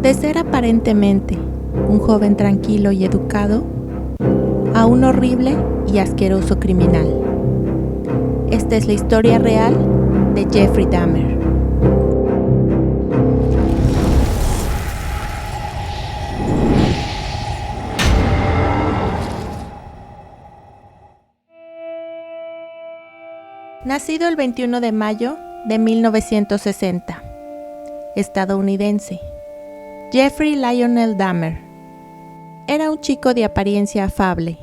De ser aparentemente un joven tranquilo y educado, a un horrible y asqueroso criminal. Esta es la historia real de Jeffrey Dahmer. Nacido el 21 de mayo de 1960, estadounidense, Jeffrey Lionel Dahmer era un chico de apariencia afable,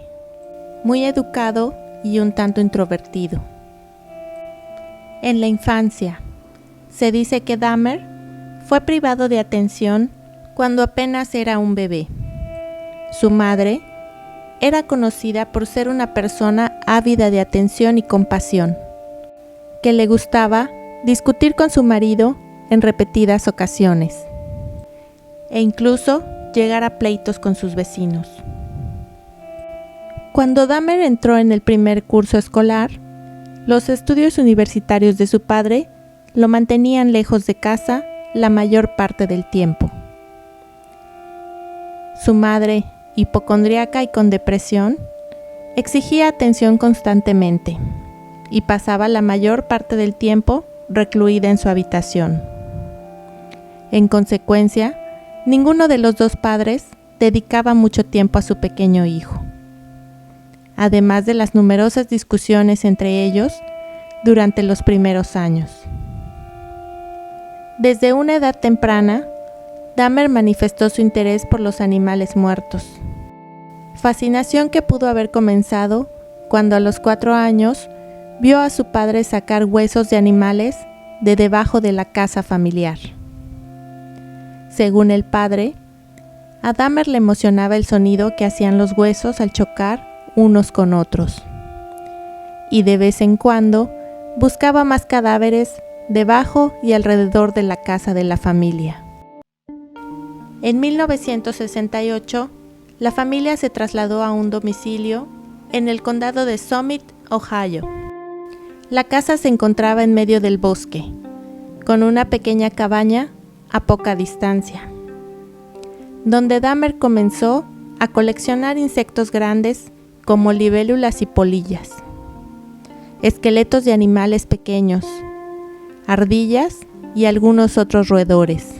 muy educado y un tanto introvertido. En la infancia, se dice que Dahmer fue privado de atención cuando apenas era un bebé. Su madre era conocida por ser una persona ávida de atención y compasión, que le gustaba discutir con su marido en repetidas ocasiones, e incluso llegar a pleitos con sus vecinos. Cuando Dahmer entró en el primer curso escolar, los estudios universitarios de su padre lo mantenían lejos de casa la mayor parte del tiempo. Su madre, hipocondríaca y con depresión, exigía atención constantemente y pasaba la mayor parte del tiempo recluida en su habitación. En consecuencia, ninguno de los dos padres dedicaba mucho tiempo a su pequeño hijo, además de las numerosas discusiones entre ellos durante los primeros años. Desde una edad temprana, Dahmer manifestó su interés por los animales muertos, fascinación que pudo haber comenzado cuando a los 4 años vio a su padre sacar huesos de animales de debajo de la casa familiar. Según el padre, a Dahmer le emocionaba el sonido que hacían los huesos al chocar unos con otros, y de vez en cuando buscaba más cadáveres debajo y alrededor de la casa de la familia. En 1968, la familia se trasladó a un domicilio en el condado de Summit, Ohio. La casa se encontraba en medio del bosque, con una pequeña cabaña a poca distancia, donde Dahmer comenzó a coleccionar insectos grandes como libélulas y polillas, esqueletos de animales pequeños, ardillas y algunos otros roedores.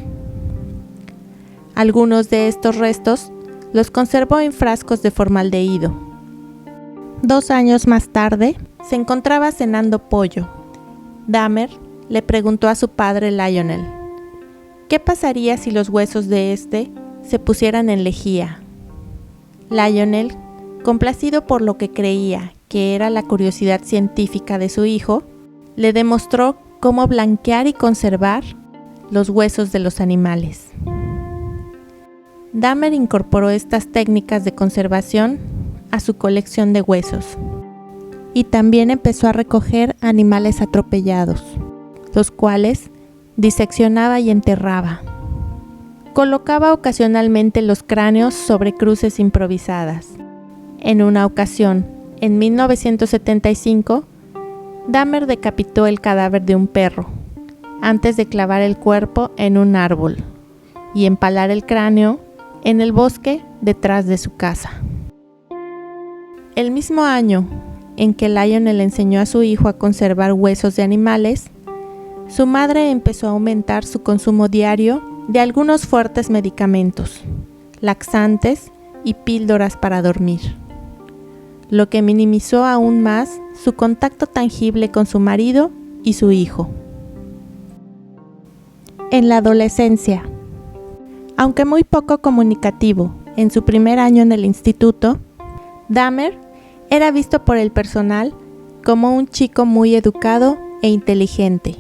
Algunos de estos restos los conservó en frascos de formaldehído. 2 años más tarde, se encontraba cenando pollo. Dahmer le preguntó a su padre Lionel, ¿qué pasaría si los huesos de este se pusieran en lejía? Lionel, complacido por lo que creía que era la curiosidad científica de su hijo, le demostró cómo blanquear y conservar los huesos de los animales. Dahmer incorporó estas técnicas de conservación a su colección de huesos y también empezó a recoger animales atropellados, los cuales diseccionaba y enterraba. Colocaba ocasionalmente los cráneos sobre cruces improvisadas. En una ocasión, en 1975, Dahmer decapitó el cadáver de un perro, antes de clavar el cuerpo en un árbol y empalar el cráneo en el bosque detrás de su casa. El mismo año en que Lionel enseñó a su hijo a conservar huesos de animales, su madre empezó a aumentar su consumo diario de algunos fuertes medicamentos, laxantes y píldoras para dormir, lo que minimizó aún más su contacto tangible con su marido y su hijo. En la adolescencia, aunque muy poco comunicativo en su primer año en el instituto, Dahmer era visto por el personal como un chico muy educado e inteligente.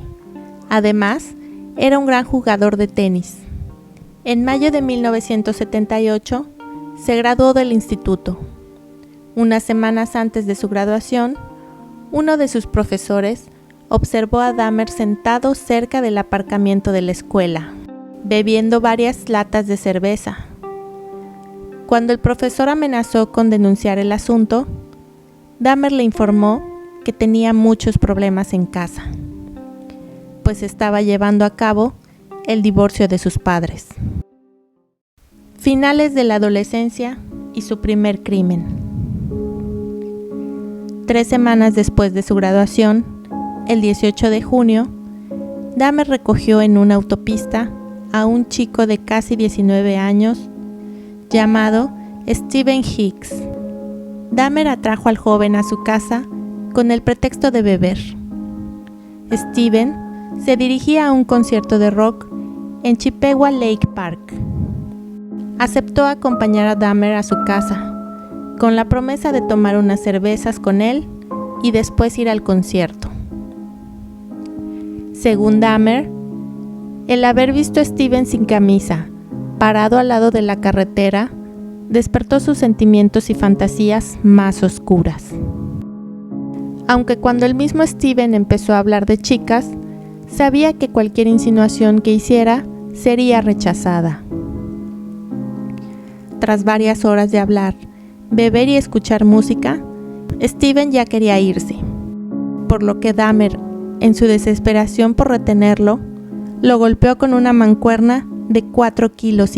Además, era un gran jugador de tenis. En mayo de 1978, se graduó del instituto. Unas semanas antes de su graduación, uno de sus profesores observó a Dahmer sentado cerca del aparcamiento de la escuela, bebiendo varias latas de cerveza. Cuando el profesor amenazó con denunciar el asunto, Dahmer le informó que tenía muchos problemas en casa, pues estaba llevando a cabo el divorcio de sus padres. Finales de la adolescencia y su primer crimen. 3 semanas después de su graduación, el 18 de junio, Dahmer recogió en una autopista a un chico de casi 19 años llamado Steven Hicks. Dahmer atrajo al joven a su casa con el pretexto de beber. Steven se dirigía a un concierto de rock en Chippewa Lake Park. Aceptó acompañar a Dahmer a su casa, con la promesa de tomar unas cervezas con él y después ir al concierto. Según Dahmer, el haber visto a Steven sin camisa, parado al lado de la carretera, despertó sus sentimientos y fantasías más oscuras. Aunque cuando el mismo Steven empezó a hablar de chicas, sabía que cualquier insinuación que hiciera sería rechazada. Tras varias horas de hablar, beber y escuchar música, Steven ya quería irse, por lo que Dahmer, en su desesperación por retenerlo, lo golpeó con una mancuerna de 4,5 kilos.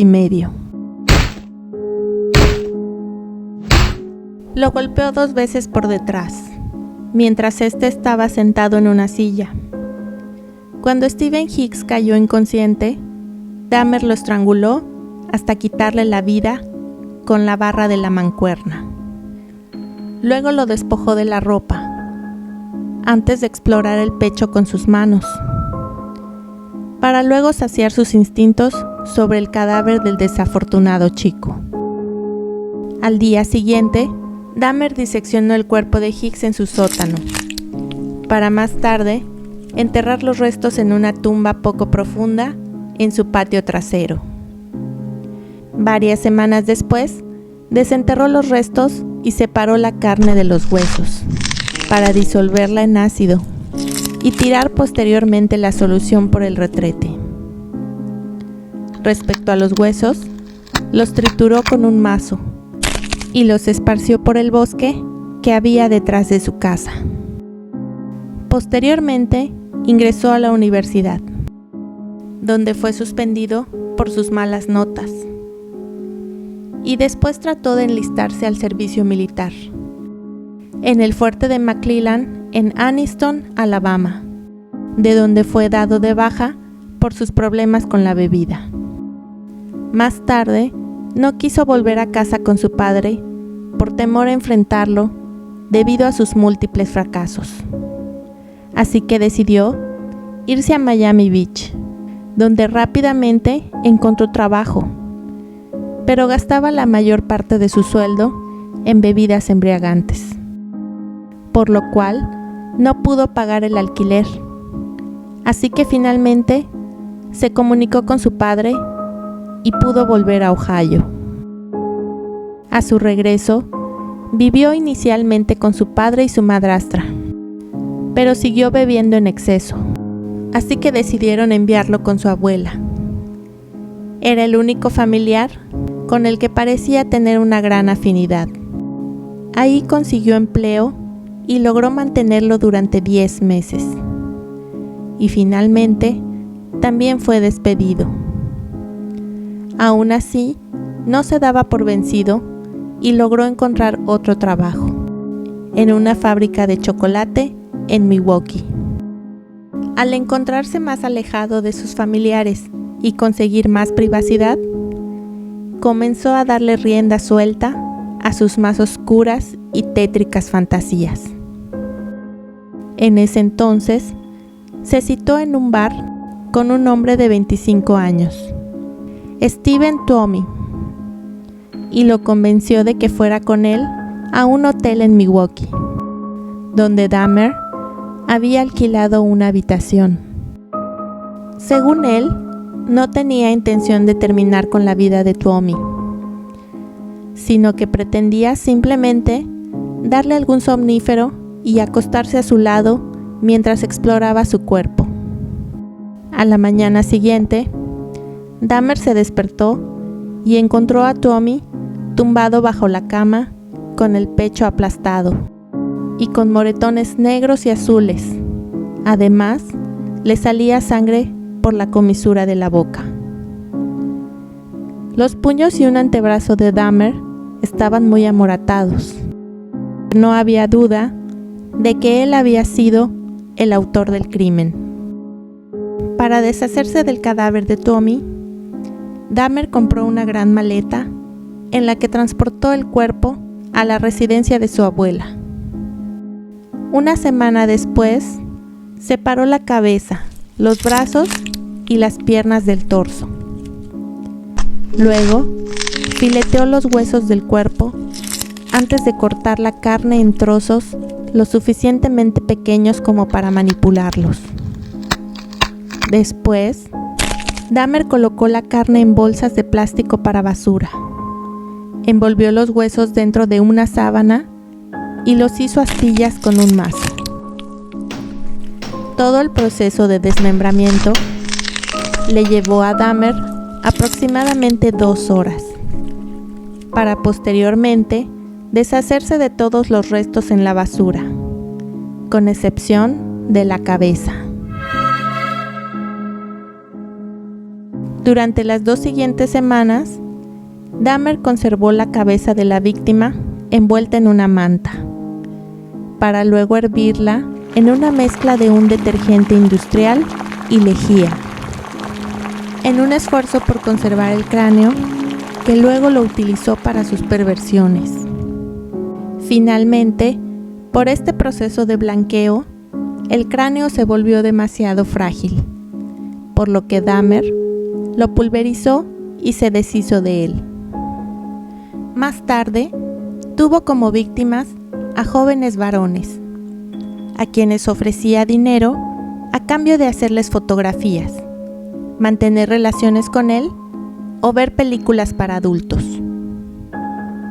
Lo golpeó 2 veces por detrás, mientras éste estaba sentado en una silla. Cuando Steven Hicks cayó inconsciente, Dahmer lo estranguló hasta quitarle la vida con la barra de la mancuerna. Luego lo despojó de la ropa, antes de explorar el pecho con sus manos, para luego saciar sus instintos sobre el cadáver del desafortunado chico. Al día siguiente, Dahmer diseccionó el cuerpo de Hicks en su sótano, para más tarde enterrar los restos en una tumba poco profunda en su patio trasero. Varias semanas después, desenterró los restos y separó la carne de los huesos, para disolverla en ácido y tirar posteriormente la solución por el retrete. Respecto a los huesos, los trituró con un mazo y los esparció por el bosque que había detrás de su casa. Posteriormente, ingresó a la universidad, donde fue suspendido por sus malas notas, y después trató de enlistarse al servicio militar, en el fuerte de McClellan, en Anniston, Alabama, de donde fue dado de baja por sus problemas con la bebida. Más tarde, no quiso volver a casa con su padre por temor a enfrentarlo debido a sus múltiples fracasos. Así que decidió irse a Miami Beach, donde rápidamente encontró trabajo, pero gastaba la mayor parte de su sueldo en bebidas embriagantes, por lo cual no pudo pagar el alquiler. Así que finalmente se comunicó con su padre y pudo volver a Ohio. A su regreso, vivió inicialmente con su padre y su madrastra, pero siguió bebiendo en exceso, así que decidieron enviarlo con su abuela. Era el único familiar con el que parecía tener una gran afinidad. Ahí consiguió empleo y logró mantenerlo durante 10 meses. Y finalmente, también fue despedido. Aún así, no se daba por vencido y logró encontrar otro trabajo, en una fábrica de chocolate en Milwaukee. Al encontrarse más alejado de sus familiares y conseguir más privacidad, comenzó a darle rienda suelta a sus más oscuras y tétricas fantasías. En ese entonces, se citó en un bar con un hombre de 25 años, Steven Tuomi, y lo convenció de que fuera con él a un hotel en Milwaukee, donde Dahmer había alquilado una habitación. Según él, no tenía intención de terminar con la vida de Tuomi, sino que pretendía simplemente darle algún somnífero y acostarse a su lado mientras exploraba su cuerpo. A la mañana siguiente, Dahmer se despertó y encontró a Tuomi tumbado bajo la cama, con el pecho aplastado y con moretones negros y azules. Además, le salía sangre por la comisura de la boca. Los puños y un antebrazo de Dahmer estaban muy amoratados. No había duda de que él había sido el autor del crimen. Para deshacerse del cadáver de Tommy, Dahmer compró una gran maleta en la que transportó el cuerpo a la residencia de su abuela. Una semana después, separó la cabeza, los brazos y las piernas del torso. Luego, fileteó los huesos del cuerpo antes de cortar la carne en trozos lo suficientemente pequeños como para manipularlos. Después, Dahmer colocó la carne en bolsas de plástico para basura. Envolvió los huesos dentro de una sábana y los hizo astillas con un mazo. Todo el proceso de desmembramiento le llevó a Dahmer aproximadamente 2 horas, para posteriormente deshacerse de todos los restos en la basura, con excepción de la cabeza. Durante las 2 siguientes semanas, Dahmer conservó la cabeza de la víctima envuelta en una manta, para luego hervirla en una mezcla de un detergente industrial y lejía, en un esfuerzo por conservar el cráneo, que luego lo utilizó para sus perversiones. Finalmente, por este proceso de blanqueo, el cráneo se volvió demasiado frágil, por lo que Dahmer lo pulverizó y se deshizo de él. Más tarde, tuvo como víctimas a jóvenes varones, a quienes ofrecía dinero a cambio de hacerles fotografías, mantener relaciones con él o ver películas para adultos.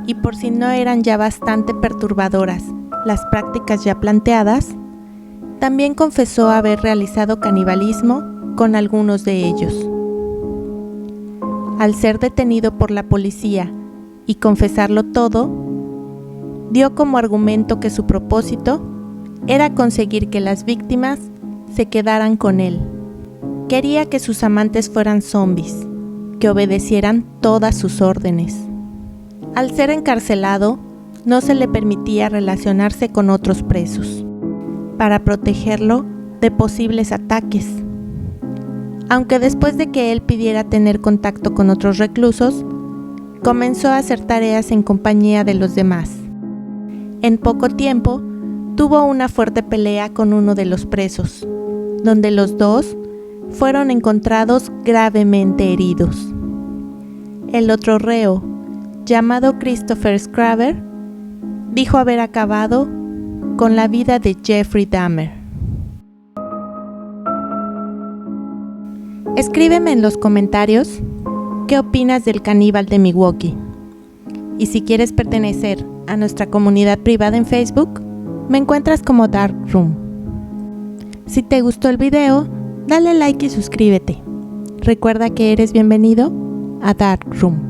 Y por si no eran ya bastante perturbadoras las prácticas ya planteadas, también confesó haber realizado canibalismo con algunos de ellos. Al ser detenido por la policía y confesarlo todo, dio como argumento que su propósito era conseguir que las víctimas se quedaran con él. Quería que sus amantes fueran zombies, que obedecieran todas sus órdenes. Al ser encarcelado, no se le permitía relacionarse con otros presos, para protegerlo de posibles ataques. Aunque después de que él pidiera tener contacto con otros reclusos, comenzó a hacer tareas en compañía de los demás. En poco tiempo, tuvo una fuerte pelea con uno de los presos, donde los dos fueron encontrados gravemente heridos. El otro reo, llamado Christopher Scraver, dijo haber acabado con la vida de Jeffrey Dahmer. Escríbeme en los comentarios qué opinas del caníbal de Milwaukee. Y si quieres pertenecer a nuestra comunidad privada en Facebook, me encuentras como Dark Room. Si te gustó el video, dale like y suscríbete. Recuerda que eres bienvenido a Dark Room.